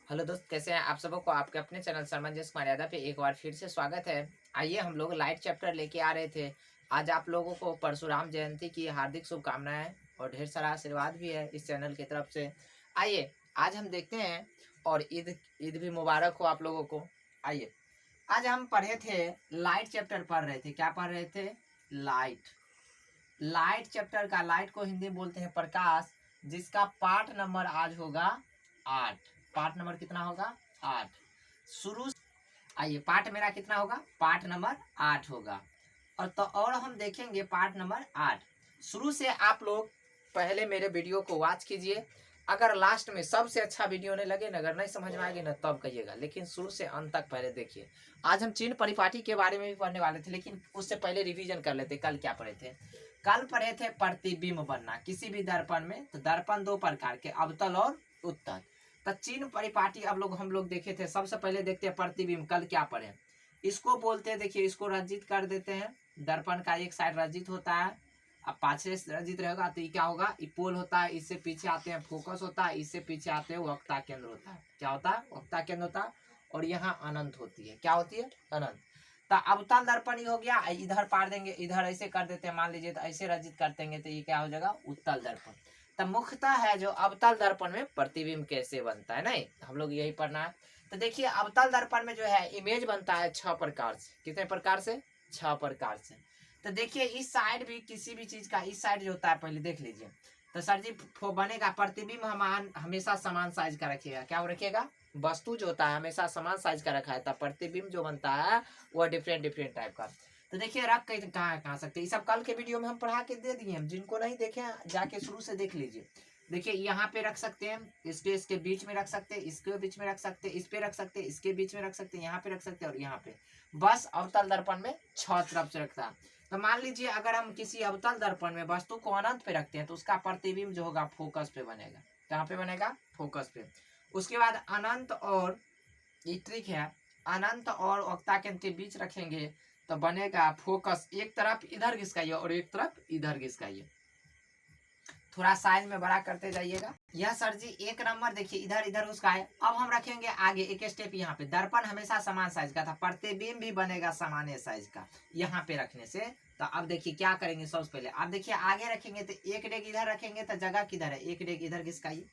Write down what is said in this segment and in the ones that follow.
Hello दोस्त, कैसे हैं आप सबको। आपके अपने चैनल सरमंजस मर्यादा पे एक बार फिर से स्वागत है। आइए, हम लोग लाइट चैप्टर लेके आ रहे थे। आज आप लोगों को परशुराम जयंती की हार्दिक शुभकामनाएं और ढेर सारा आशीर्वाद भी है इस चैनल की तरफ से। आइए, आज हम देखते हैं। और ईद ईद भी मुबारक हो आप लोगों को। आइए, आज हम पढ़े थे, लाइट चैप्टर पढ़ रहे थे। क्या पढ़ रहे थे? लाइट। लाइट चैप्टर का, लाइट को हिंदी में बोलते हैं प्रकाश, जिसका पाठ नंबर आज होगा 8। पाठ नंबर कितना होगा? 8। शुरू। आइए, पाठ मेरा कितना होगा? पाठ नंबर 8 होगा। और हम देखेंगे पाठ नंबर 8। शुरू से आप लोग पहले मेरे वीडियो को वॉच कीजिए। अगर लास्ट में सबसे अच्छा वीडियो नहीं लगे ना, अगर नहीं समझ में आएगी ना, तब कहिएगा, लेकिन शुरू से अंत तक पहले देखिए। आज हम चिन्ह परिपाटी के बारे में भी पढ़ने वाले थे, लेकिन उससे पहले रिवीजन कर लेते। कल क्या पढ़े थे? कल पढ़े थे प्रतिबिंब बनना किसी भी दर्पण में। तो दर्पण दो प्रकार के, अवतल और उत्तल। तो चिन्ह परिपाटी हम लोग देखे थे। सबसे पहले देखते हैं प्रतिबिंब। कल क्या पढ़े? इसको बोलते हैं, देखिए, इसको रंजित कर देते हैं। दर्पण का एक साइड रंजित होता है। अब पाछे रंजित रहेगा तो ये क्या होगा? ये पोल होता है। इससे पीछे आते हैं फोकस होता है। इससे पीछे आते हैं वक्ता केंद्र होता है। क्या होता है? वक्ता केंद्र होता है। और यहाँ अनंत होती है। क्या होती है? अनंत। तो अवतल दर्पण हो गया। इधर पार देंगे, इधर ऐसे कर देते हैं, मान लीजिए, तो ऐसे रंजित कर देंगे तो ये क्या हो जाएगा? उत्तल दर्पण। तो मुख्यतः है जो अवतल दर्पण में प्रतिबिंब कैसे बनता है, नहीं हम लोग यही पढ़ना है। तो देखिए, अवतल दर्पण में जो है इमेज बनता है 6 प्रकार से। कितने प्रकार से? 6 प्रकार से। तो देखिए, इस साइड भी किसी भी चीज का इस साइड जो होता है, पहले देख लीजिए। तो सर जी, बनेगा प्रतिबिंब हमेशा समान साइज का रखिएगा। क्या रखिएगा? वस्तु जो होता है हमेशा समान साइज का रखा है, तब प्रतिबिंब जो बनता है वो डिफरेंट डिफरेंट टाइप का। तो देखिए, रख कहाँ सकते, ये सब कल के वीडियो में हम पढ़ा के दे दिए। हम जिनको नहीं देखे जाके शुरू से देख लीजिए। देखिए, यहाँ पे रख सकते हैं, इसके बीच में रख सकते हैं, इसके बीच में रख सकते हैं, इस पे रख सकते हैं, इसके बीच में रख सकते हैं, यहाँ पे रख सकते हैं और यहाँ पे। बस अवतल दर्पण में 6 तरफ से रखता है। तो मान लीजिए, अगर हम किसी अवतल दर्पण में वस्तु को अनंत पे रखते हैं तो उसका प्रतिबिंब जो होगा फोकस पे बनेगा। कहाँ पे बनेगा? फोकस पे। उसके बाद अनंत और, ये ट्रिक है, अनंत और वक्ता केंद्र के बीच रखेंगे तो बनेगा फोकस। एक तरफ इधर घिसकाइए और एक तरफ इधर घिसकाइए। थोड़ा साइज में बड़ा करते जाइएगा। यह सर जी 1 नंबर। देखिए, इधर इधर उसका है। अब हम रखेंगे आगे एक स्टेप। यहाँ पे दर्पण हमेशा समान साइज का था, प्रतिबिंब भी बनेगा सामान्य साइज का यहाँ पे रखने से। तो अब देखिए क्या करेंगे। सबसे पहले आप देखिए, आगे रखेंगे तो एक डेग इधर रखेंगे तो जगह किधर है? एक डेग इधर घिसकाइए,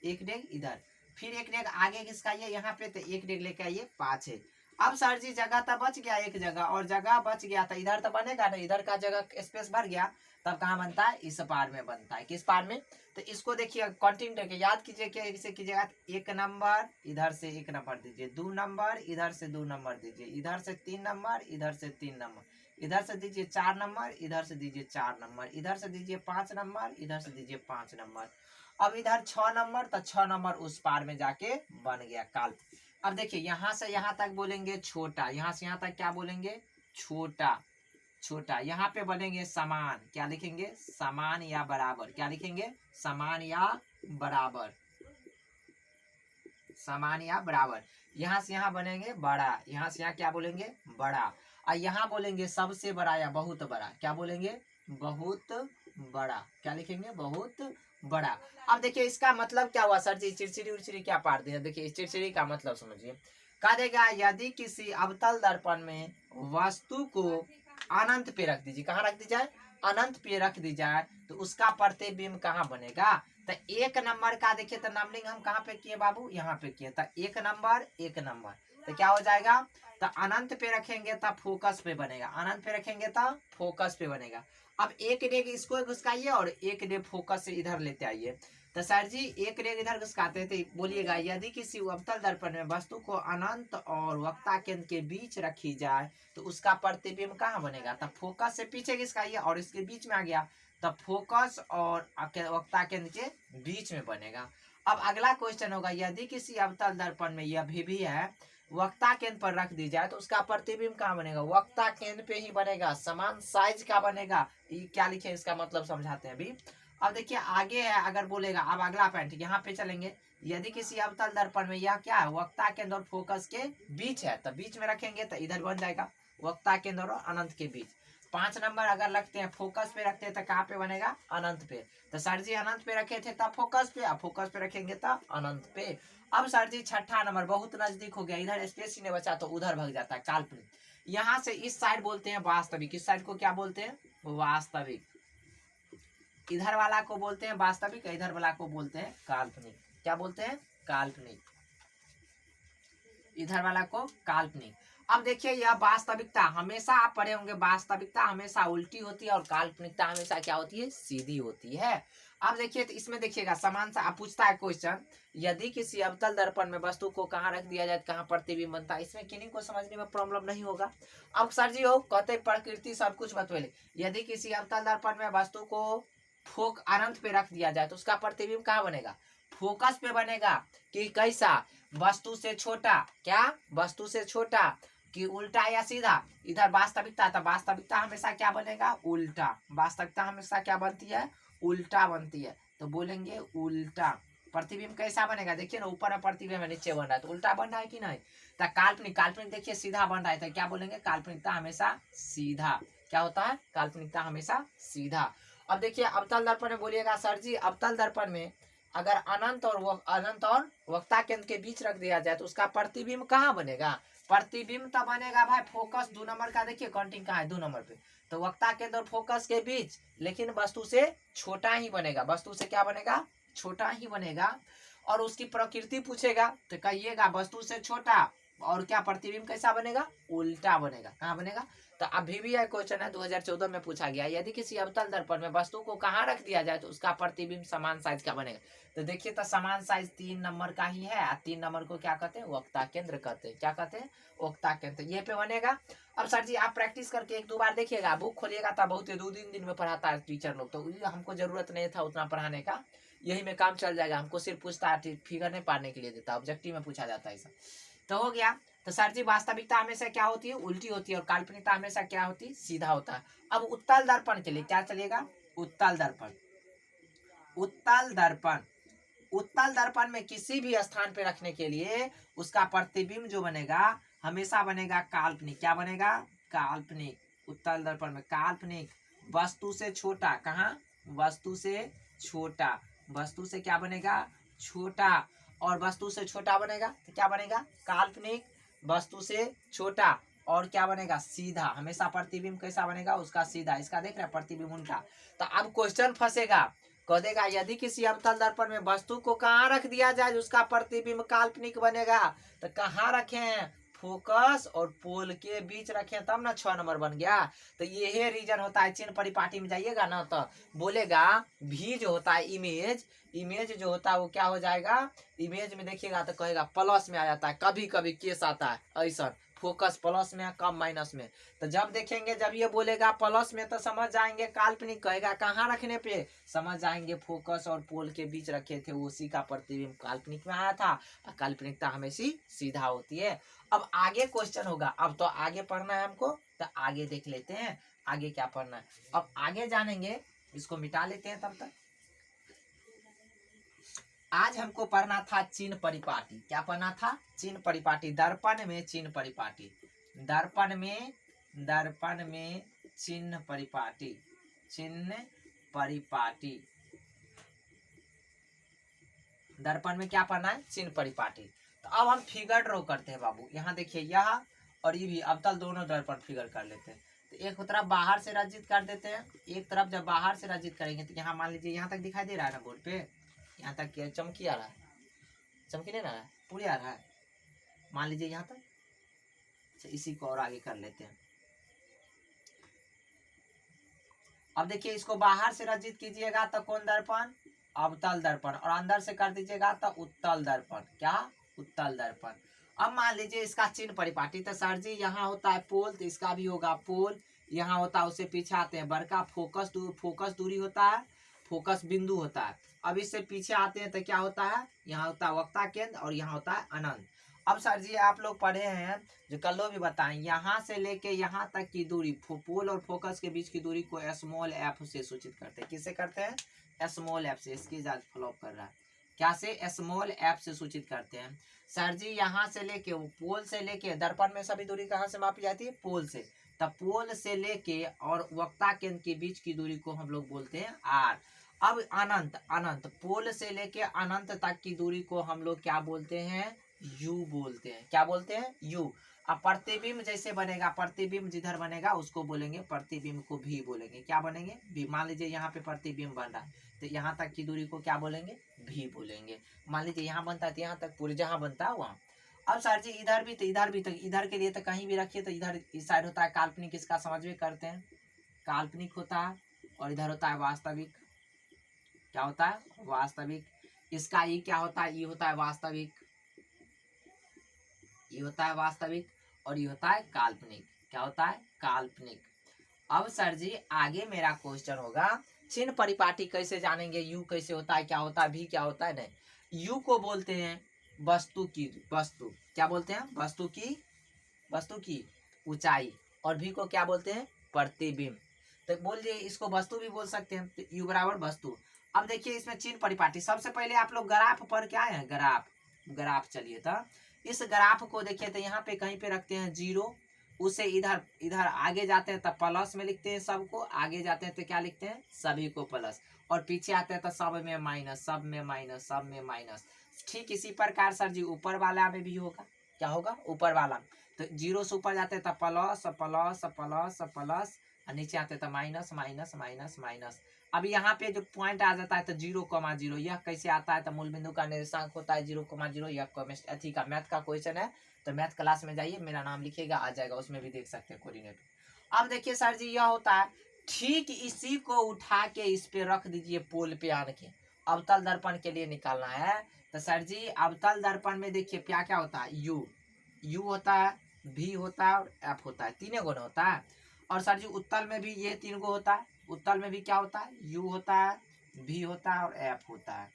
एक डेग इधर, फिर एक डेग आगे घिसकाइए यहाँ पे, तो एक डेग लेके आइए पाछे। अब सर जी जगह तो बच गया एक जगह, और जगह बच गया तो इधर तो बनेगा ना, इधर का जगह स्पेस भर गया। तब कहाँ बनता है? इस पार में बनता है। किस पार में? तो इसको देखिए, कंटिन्यू करके याद कीजिए। क्या इसे कीजिएगा? 1 नंबर इधर से 1 नंबर दीजिए, 2 नंबर इधर से 2 नंबर दीजिए, इधर से 3 नंबर, इधर से 3 नंबर, इधर से दीजिए 4 नंबर, इधर से दीजिए 4 नंबर, इधर से दीजिए 5 नंबर, इधर से दीजिए 5 नंबर। अब इधर 6 नंबर, तो 6 नंबर उस पार में जाके बन गया काल। अब देखिए, यहाँ से यहाँ तक बोलेंगे छोटा, यहाँ से यहाँ तक क्या बोलेंगे? छोटा। छोटा। यहाँ पे बनेंगे समान। क्या लिखेंगे? समान या बराबर। क्या लिखेंगे? समान या बराबर। समान या बराबर। यहाँ से यहाँ बनेंगे बड़ा, यहाँ से यहाँ क्या बोलेंगे? बड़ा। और यहाँ बोलेंगे सबसे बड़ा या बहुत बड़ा। क्या बोलेंगे? बहुत बड़ा। क्या लिखेंगे? बहुत बड़ा। अब देखिए, इसका मतलब क्या हुआ सर जी? चिड़चिड़ी उड़चिड़ी क्या पार दिया? देखिए, इस चिड़चिड़ी का मतलब समझिए। कहा देगा, यदि किसी अवतल दर्पण में वस्तु को अनंत पे रख दीजिए। कहाँ रख दी जाए? अनंत पे रख दी जाए तो उसका प्रतिबिंब कहाँ बनेगा? तो 1 नंबर का देखिए, तो नंबरिंग हम कहाँ पे किए बाबू? यहाँ पे किए। तो 1 नंबर 1 नंबर, तो क्या हो जाएगा? तो अनंत पे रखेंगे तब फोकस पे बनेगा, अनंत पे रखेंगे तब फोकस पे बनेगा। अब एक डेग इसको घुसकाइए और एक डेग फोकस से इधर लेते आइए। तो सर जी, एक डेग इधर घुसकाते हैं तो बोलिएगा, यदि किसी अवतल दर्पण में वस्तु को अनंत और वक्ता केंद्र के बीच रखी जाए तो उसका प्रतिबिंब कहाँ बनेगा? तब फोकस से पीछे घिसकाइए और इसके बीच में आ गया, तब फोकस और वक्ता केंद्र के बीच में बनेगा। अब अगला क्वेश्चन होगा, यदि किसी अवतल दर्पण में यह भी है वक्ता केंद्र पर रख दी जाए तो उसका प्रतिबिंब कहाँ बनेगा? वक्ता केंद्र पे ही बनेगा, समान साइज का बनेगा। ये क्या लिखे इसका मतलब समझाते हैं अभी। अब देखिए आगे है, अगर बोलेगा, अब अगला पॉइंट यहाँ पे चलेंगे। यदि किसी अवतल दर्पण में यह क्या है? वक्ता केंद्र और फोकस के बीच है, तो बीच में रखेंगे तो इधर बन जाएगा वक्ता केंद्र और अनंत के बीच। 5 नंबर अगर लगते हैं फोकस पे रखते हैं तो कहाँ पे बनेगा, अनंत पे। तो सर जी अनंत पे रखे थे तब फोकस पे, अब फोकस पे रखेंगे तब अनंत पे। अब सर जी छठा नंबर बहुत नजदीक हो गया, इधर स्पेस ही नहीं बचा तो उधर भाग जाता है, काल्पनिक। यहाँ से इस साइड बोलते हैं वास्तविक, इस साइड को क्या बोलते हैं, वास्तविक। इधर वाला को बोलते हैं वास्तविक, इधर वाला को बोलते हैं काल्पनिक। क्या बोलते हैं, काल्पनिक। इधर वाला को काल्पनिक। अब देखिए यह वास्तविकता, हमेशा आप पढ़े होंगे वास्तविकता हमेशा उल्टी होती है और काल्पनिकता हमेशा क्या होती है, सीधी होती है। अब देखिए तो इसमें देखिएगा समान सा आप पूछता है क्वेश्चन, यदि किसी अवतल दर्पण में वस्तु को कहाँ रख दिया जाए कहाँ प्रतिबिंब बनता है, इसमें किन्हीं को समझने में प्रॉब्लम नहीं होगा। अब सर जी हो कहते प्रकृति सब कुछ बतवेले, यदि किसी अवतल दर्पण में वस्तु को अनंत पे रख दिया जाए तो उसका प्रतिबिंब कहाँ बनेगा, फोकस पे बनेगा। कि कैसा, वस्तु से छोटा, क्या वस्तु से छोटा, कि उल्टा या सीधा। इधर वास्तविकता, तो वास्तविकता हमेशा क्या बनेगा, उल्टा। वास्तविकता हमेशा क्या बनती है, उल्टा बनती है, तो बोलेंगे उल्टा। प्रतिबिंब कैसा बनेगा, देखिए ना ऊपर में प्रतिबिंब है नीचे बन रहा है तो उल्टा बन रहा है कि नहीं। तो काल्पनिक, काल्पनिक देखिए सीधा बन रहा है तो क्या बोलेंगे, काल्पनिकता हमेशा सीधा। क्या होता है, काल्पनिकता हमेशा सीधा। अब देखिए अवतल दर्पण में बोलिएगा सर जी अवतल दर्पण में अगर अनंत और वक्ता केंद्र के बीच रख दिया जाए तो उसका प्रतिबिंब कहाँ बनेगा, प्रतिबिंब तो बनेगा भाई फोकस 2 नंबर का, देखिए काउंटिंग कहाँ है 2 नंबर पे, तो वक्ता केंद्र और फोकस के बीच, लेकिन वस्तु से छोटा ही बनेगा, वस्तु से क्या बनेगा, छोटा ही बनेगा। और उसकी प्रकृति पूछेगा तो कहिएगा वस्तु से छोटा, और क्या प्रतिबिंब कैसा बनेगा, उल्टा बनेगा। कहाँ बनेगा, तो अभी भी यह क्वेश्चन है 2014 में पूछा गया, यदि किसी अवतल दर्पण में वस्तु को कहाँ रख दिया जाए तो उसका प्रतिबिंब समान साइज का बनेगा। तो देखिए तो समान साइज 3 नंबर का ही है, 3 नंबर को क्या कहते हैं, वक्ता केंद्र कहते हैं। क्या कहते हैं, वक्ता केंद्र, ये पे बनेगा। अब सर जी आप प्रैक्टिस करके 1-2 बार देखिएगा, बुक खोलिएगा तो बहुत 2-3 दिन में पढ़ाता है टीचर लोग, तो हमको जरूरत नहीं था उतना पढ़ाने का, यही में काम चल जाएगा। हमको सिर्फ पूछता है, फिगर नहीं पाने के लिए देता, ऑब्जेक्टिव में पूछा जाता है ऐसा। तो हो गया। तो सर जी वास्तविकता हमेशा क्या होती है, उल्टी होती है, और काल्पनिकता हमेशा क्या होती है, सीधा होता है। अब उत्तल दर्पण के लिए क्या चलेगा, उत्तल दर्पण। उत्तल दर्पण, उत्तल दर्पण में किसी भी स्थान पे रखने के लिए उसका प्रतिबिंब जो बनेगा हमेशा बनेगा काल्पनिक। क्या बनेगा, काल्पनिक। उत्तल दर्पण में काल्पनिक, वस्तु से छोटा, कहाँ, वस्तु से छोटा, वस्तु से क्या बनेगा, छोटा, और वस्तु से छोटा बनेगा तो क्या बनेगा, काल्पनिक, वस्तु से छोटा, और क्या बनेगा, सीधा। हमेशा प्रतिबिंब कैसा बनेगा, उसका सीधा। इसका देख रहे हैं प्रतिबिंब उल्टा। तो अब क्वेश्चन फंसेगा, कह देगा यदि किसी अवतल दर्पण में वस्तु को कहाँ रख दिया जाए उसका प्रतिबिंब काल्पनिक बनेगा, तो कहाँ रखें, फोकस और पोल के बीच रखें, तब ना 6 नंबर बन गया। तो ये रीजन होता है, चिन्ह परिपाटी में जाइएगा ना तो बोलेगा भी जो होता है इमेज, इमेज जो होता है वो क्या हो जाएगा, इमेज में देखिएगा तो कहेगा प्लस में आ जाता है, कभी कभी केस आता है ऐसा, फोकस प्लस में है कम माइनस में। तो जब देखेंगे जब ये बोलेगा प्लस में तो समझ जाएंगे काल्पनिक, कहेगा कहाँ रखने पे, समझ जाएंगे फोकस और पोल के बीच रखे थे, उसी का प्रतिबिंब काल्पनिक में आया था। और काल्पनिकता हमेशा सीधा होती है। अब आगे क्वेश्चन होगा, अब तो आगे पढ़ना है हमको, तो आगे देख लेते हैं आगे क्या पढ़ना है। अब आगे जानेंगे, इसको मिटा लेते हैं तब तक। आज हमको पढ़ना था चिन्ह परिपाटी। क्या पढ़ना था, चिन्ह परिपाटी। दर्पण में चिन्ह परिपाटी, दर्पण में चिन्ह परिपाटी, चिन्ह परिपाटी। दर्पण में क्या पढ़ना है, चिन्ह परिपाटी। तो अब हम फिगर ड्रॉ करते हैं बाबू। यहाँ देखिए यह और ये भी अवतल दोनों दर्पण फिगर कर लेते हैं। तो एक तरफ बाहर से रचित कर देते हैं, एक तरफ जब बाहर से रचित करेंगे तो यहाँ मान लीजिए यहाँ तक दिखाई दे रहा है ना बोर्ड पे, यहाँ तक क्या चमकी आ रहा है, चमकी नहीं आ रहा है, पूरी आ रहा है, मान लीजिए यहाँ तक। अच्छा इसी को और आगे कर लेते हैं। अब देखिए इसको बाहर से रचित कीजिएगा तो कौन दर्पण, अवतल दर्पण, और अंदर से कर दीजिएगा तो उत्तल दर्पण। क्या, उत्तल दर्पण। अब मान लीजिए इसका चिन्ह परिपाटी, तो सर जी यहाँ होता है पोल तो इसका भी होगा पोल, यहाँ होता है उससे पीछे आते हैं बड़का फोकस दूरी होता है, फोकस बिंदु होता है। अब इससे पीछे आते हैं तो क्या होता है, यहाँ होता है वक्ता केंद्र और यहाँ होता है अनंत। अब सर जी आप लोग पढ़े हैं जो कल भी बताएं, यहाँ से लेके यहाँ तक की दूरी, पोल और फोकस के बीच की दूरी को स्मॉल एफ से सूचित करते हैं। किससे करते हैं, स्मॉल एफ से। इसकी जांच फ्लॉप कर रहा है, क्या से, स्मॉल एफ से सूचित करते हैं। सर जी यहाँ से लेके पोल से लेके दर्पण में सभी दूरी कहाँ से मापी जाती है, पोल से। तो पोल से लेके और वक्ता केंद्र के बीच की दूरी को हम लोग बोलते हैं आर। अब अनंत, अनंत पोल से लेके अनंत तक की दूरी को हम लोग क्या बोलते हैं, यू बोलते हैं। क्या बोलते हैं, यू। अब प्रतिबिंब जैसे बनेगा, प्रतिबिंब जिधर बनेगा उसको बोलेंगे, प्रतिबिंब को भी बोलेंगे। क्या बनेंगे, भी। मान लीजिए यहाँ पे प्रतिबिंब बन रहा है तो यहाँ तक की दूरी को क्या बोलेंगे, भी बोलेंगे। मान लीजिए यहाँ बनता है तो यहाँ तक पूरी जहाँ बनता है वहाँ। अब सर जी इधर भी तो इधर भी, तो इधर के लिए तो कहीं भी रखिए तो इधर इस साइड होता है काल्पनिक, इसका समझ में करते हैं, काल्पनिक होता है। और इधर होता है वास्तविक। क्या होता है, वास्तविक। इसका ये क्या होता है, ये होता है वास्तविक, ये होता है वास्तविक। और ये होता है काल्पनिक। क्या होता है, काल्पनिक। अब सर जी आगे मेरा क्वेश्चन होगा, चिन्ह परिपाटी कैसे जानेंगे, यू कैसे होता है, क्या होता है, भी क्या होता है। नहीं, यू को बोलते हैं वस्तु की, वस्तु क्या बोलते हैं, वस्तु की, वस्तु की ऊंचाई। और भी को क्या बोलते हैं, प्रतिबिंब। तो बोलिए इसको वस्तु भी बोल सकते हैं, तो यू बराबर वस्तु। अब देखिए इसमें चिन्ह परिपाटी, सबसे पहले आप लोग ग्राफ पर क्या है, ग्राफ, ग्राफ। चलिए तो इस ग्राफ को देखिए तो यहाँ पे कहीं पे रखते हैं जीरो, उसे इधर इधर आगे जाते हैं तो प्लस में लिखते हैं सबको, आगे जाते हैं तो क्या लिखते हैं, सभी को प्लस, और पीछे आते हैं तो सब में माइनस, सब में माइनस, सब में माइनस। ठीक इसी प्रकार सर जी ऊपर वाला में भी होगा। क्या होगा, ऊपर वाला, तो जीरो से ऊपर जाते हैं तो प्लस प्लस प्लस प्लस, और नीचे आते हैं तो माइनस माइनस माइनस माइनस। अब यहाँ पे जो पॉइंट आ जाता है तो 0,0, यह कैसे आता है, तो मूल बिंदु का निर्देशांक होता है 0,0। यह केमिस्ट्री का मैथ का क्वेश्चन है, तो मैथ क्लास में जाइए, मेरा नाम लिखिएगा, आ जाएगा, उसमें भी देख सकते हैं कोऑर्डिनेट। अब देखिए सर जी यह होता है, ठीक इसी को उठा के इस पे रख दीजिए पोल पे आन के, अवतल दर्पण के लिए निकालना है। तो सर जी अवतल दर्पण में देखिए क्या क्या होता है, यू, यू होता है, भी होता है और एफ होता है, तीनों गुण होता है। और सर जी उत्तल में भी ये 3 गो होता है, उत्तल में भी क्या होता है, यू होता है, भी होता है और एफ होता है।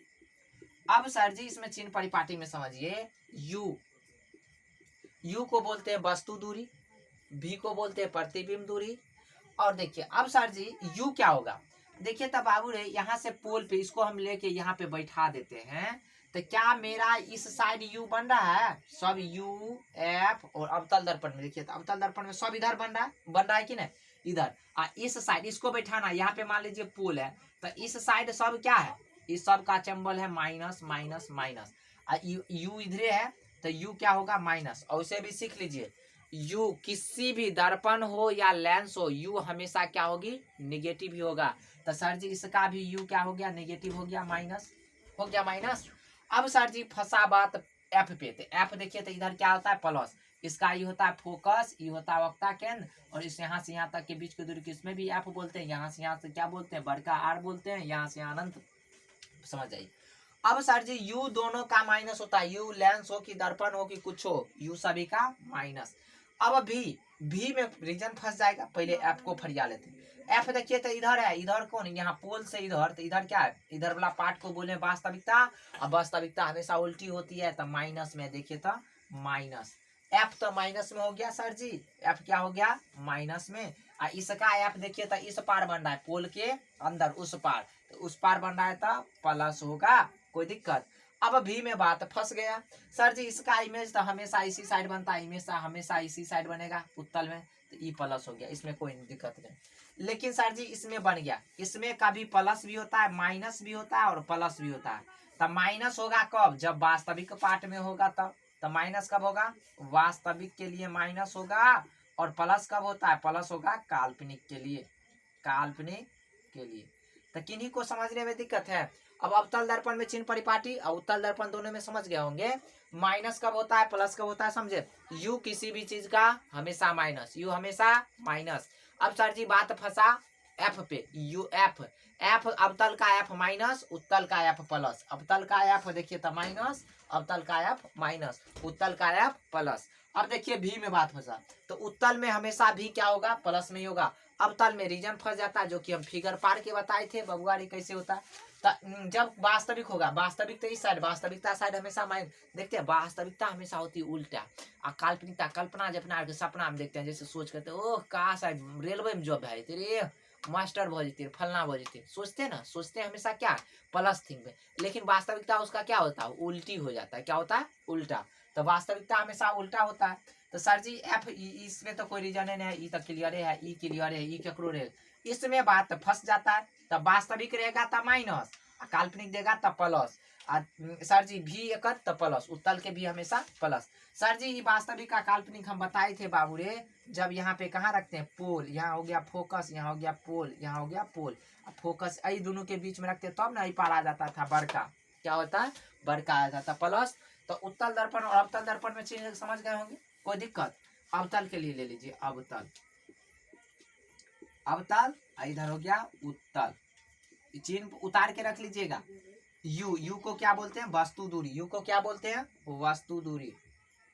अब सर जी इसमें चिन्ह परिपाटी में समझिए, यू, यू को बोलते हैं वस्तु दूरी, भी को बोलते हैं प्रतिबिंब दूरी। और देखिए अब सर जी यू क्या होगा, देखिए तब बाबू रे यहाँ से पोल पे इसको हम लेके यहाँ पे बैठा देते हैं, तो क्या मेरा इस साइड यू बन रहा है, सब यू एफ। और अवतल दर्पण में देखिए तो अवतल दर्पण में सब इधर बन रहा है कि नहीं, इधर। इस साइड इसको बैठाना, यहाँ पे मान लीजिए पोल है तो इस साइड सब क्या है, इस सब का चंबल है माइनस माइनस माइनस। यू इधरे है तो यू क्या होगा, माइनस। और उसे भी सीख लीजिए, यू किसी भी दर्पण हो या लेंस हो, यू हमेशा क्या होगी, निगेटिव ही होगा। तो सर जी इसका भी यू क्या हो गया, निगेटिव हो गया, माइनस हो गया, माइनस। अब सर जी फंसा बात एफ पे, तो एफ देखिए तो इधर क्या होता है, प्लस। इसका ये होता है फोकस, ये होता है वक्ता केंद्र, और इस यहाँ से यहाँ तक के बीच की दूरी को इसमें भी एफ बोलते हैं, यहाँ से क्या बोलते हैं, बड़का आर बोलते हैं, यहाँ से अनंत, समझ जाइए। अब सर जी यू दोनों का माइनस होता है, यू लेंस हो कि दर्पण हो कि कुछ हो, यू सभी का माइनस। अब भी में रीजन फंस जाएगा, पहले एफ को फरिया लेते हैं। एफ देखिए तो इधर है, इधर कौन, यहाँ पोल से इधर, तो इधर क्या है, इधर वाला पार्ट को बोले वास्तविकता। अब वास्तविकता हमेशा उल्टी होती है, तो माइनस में देखिए तो माइनस, एफ तो माइनस में हो गया सर जी, एफ क्या हो गया, माइनस में। इसका एफ देखिए तो इस पार बन रहा है, पोल के अंदर उस पार, तो उस पार बन रहा है तो प्लस होगा, कोई दिक्कत। अब भी में बात फंस गया, सर जी इसका इमेज तो हमेशा इसी साइड बनता है, इमेज हमेशा इसी साइड बनेगा उत्तल में, तो ई प्लस हो गया, इसमें कोई दिक्कत नहीं। लेकिन सर जी इसमें बन गया, इसमें कभी प्लस भी होता है, माइनस भी होता है और प्लस भी होता है। तब माइनस होगा कब, जब वास्तविक पार्ट में होगा तब। तो माइनस कब होगा, वास्तविक के लिए माइनस होगा। और प्लस कब होता है, प्लस होगा काल्पनिक के लिए, काल्पनिक के लिए। तो किन्हीं को समझने में दिक्कत है। अब अवतल दर्पण में चिन्ह परिपाटी और उत्तल दर्पण दोनों में समझ गए होंगे, माइनस कब होता है, प्लस कब होता है, समझे। यू किसी भी चीज का हमेशा माइनस, यू हमेशा माइनस। अब सर जी बात फंसा एफ पे, यू एफ, एफ अवतल का एफ माइनस, उत्तल का एफ प्लस। अवतल का एफ देखिए तो माइनस, अवतल का एफ माइनस, उत्तल का एफ प्लस। अब देखिए भी में बात फंसा, तो उत्तल में हमेशा भी क्या होगा, प्लस में ही होगा। अवतल में रीजन फंस जाता है, जो कि हम फिगर पार के बताए थे बबुआरी कैसे होता है। जब वास्तविक होगा, वास्तविक तो इस साइड, वास्तविकता साइड हमेशा माइंड देखते हैं, वास्तविकता हमेशा होती है उल्टा। और काल्पनिकता, कल्पना जब अपना सपना में देखते हैं, जैसे सोच करते ओह का साइड रेलवे में जॉब है तेरे, मास्टर भो जते, फलना भो जते, सोचते हैं ना, सोचते हैं हमेशा क्या, प्लस थिंग में। लेकिन वास्तविकता उसका क्या होता है, उल्टी हो जाता है, क्या होता है, उल्टा। तो वास्तविकता हमेशा उल्टा होता है। तो सर जी एफ इसमें तो कोई रीजन नहीं है, ई तो क्लियर है, ई क्लियर है, ई केकरो रहे, इसमें बात फंस जाता है। तब वास्तविक रहेगा तब माइनस, काल्पनिक देगा तब प्लस। सर जी भी एक तब प्लस, उत्तल के भी हमेशा प्लस। सर जी ये वास्तविक का काल्पनिक हम बताए थे बाबू रे, जब यहाँ पे कहाँ रखते हैं पोल, यहाँ हो गया फोकस, यहाँ हो गया पोल, यहाँ हो गया पोल, फोकस यही दोनों के बीच में रखते तब ना ये पार आ जाता था बड़का, क्या होता है बड़का आ जाता प्लस। तो उत्तल दर्पण और अवतल दर्पण में चीज समझ गए होंगे, कोई दिक्कत। अवतल के लिए ले लीजिए, अवतल, अवतल इधर हो गया उत्तल, चिन्ह उतार के रख लीजिएगा। यू, यू को क्या बोलते हैं वस्तु दूरी, यू को क्या बोलते हैं वस्तु दूरी,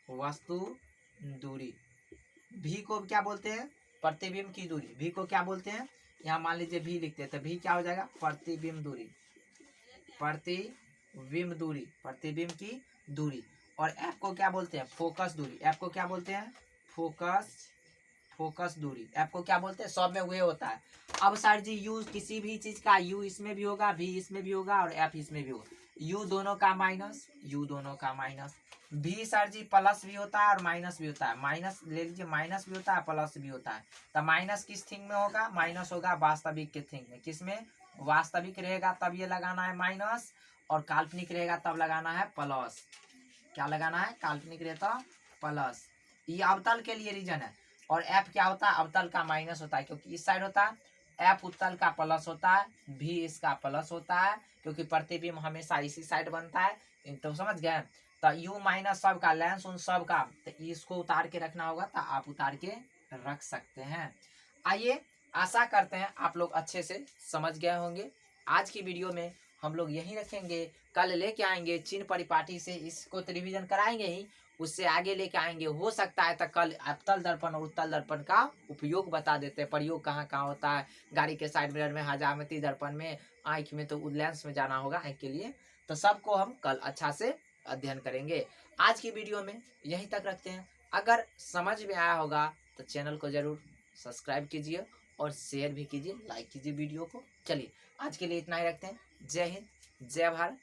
वस्तु दूरी। भी को क्या बोलते हैं प्रतिबिंब की दूरी, भी को क्या बोलते हैं, यहाँ मान लीजिए भी लिखते हैं तो भी क्या हो जाएगा प्रतिबिंब दूरी, प्रतिबिंब दूरी, प्रतिबिंब की दूरी। और एफ को क्या बोलते हैं फोकस दूरी, एफ को क्या बोलते हैं फोकस, फोकस दूरी, एफ को क्या बोलते हैं, सब में वे होता है। अब सर जी यू किसी भी चीज का, यू इसमें भी होगा, भी इसमें भी होगा और एफ इसमें भी होगा, यू दोनों का माइनस, यू दोनों का माइनस। भी सर जी प्लस भी होता है और माइनस भी होता है, माइनस ले लीजिए, माइनस भी होता है प्लस भी होता है। तो माइनस किस थिंग में होगा, माइनस होगा वास्तविक के थिंग में, किसमें वास्तविक रहेगा तब ये लगाना है माइनस, और काल्पनिक रहेगा तब लगाना है प्लस। क्या लगाना है, काल्पनिक रहता प्लस। ये अवतल के लिए रीजन है। और एफ क्या होता है अवतल का माइनस होता है, क्योंकि इस साइड होता है, एफ उत्तल का प्लस होता है, भी इसका प्लस होता है, क्योंकि प्रतिबिंब हमेशा इसी साइड बनता है। तो समझ गए। तो यू माइनस सब का लेंस उन सब का, तो इसको उतार के रखना होगा तो आप उतार के रख सकते हैं। आइए आशा करते हैं आप लोग अच्छे से समझ गए होंगे। आज की वीडियो में हम लोग यहीं रखेंगे, कल लेके आएंगे चिन्ह परिपाटी से, इसको तो रिविजन कराएंगे ही, उससे आगे लेके आएंगे। हो सकता है तो कल अवतल दर्पण और उत्तल दर्पण का उपयोग बता देते हैं, प्रयोग कहाँ कहाँ होता है, गाड़ी के साइड मिरर में, हजामती दर्पण में, आँख में तो लेंस में जाना होगा आँख के लिए, तो सबको हम कल अच्छा से अध्ययन करेंगे। आज की वीडियो में यहीं तक रखते हैं। अगर समझ में आया होगा तो चैनल को जरूर सब्सक्राइब कीजिए और शेयर भी कीजिए, लाइक कीजिए वीडियो को। चलिए आज के लिए इतना ही रखते हैं। जय हिंद, जय भारत।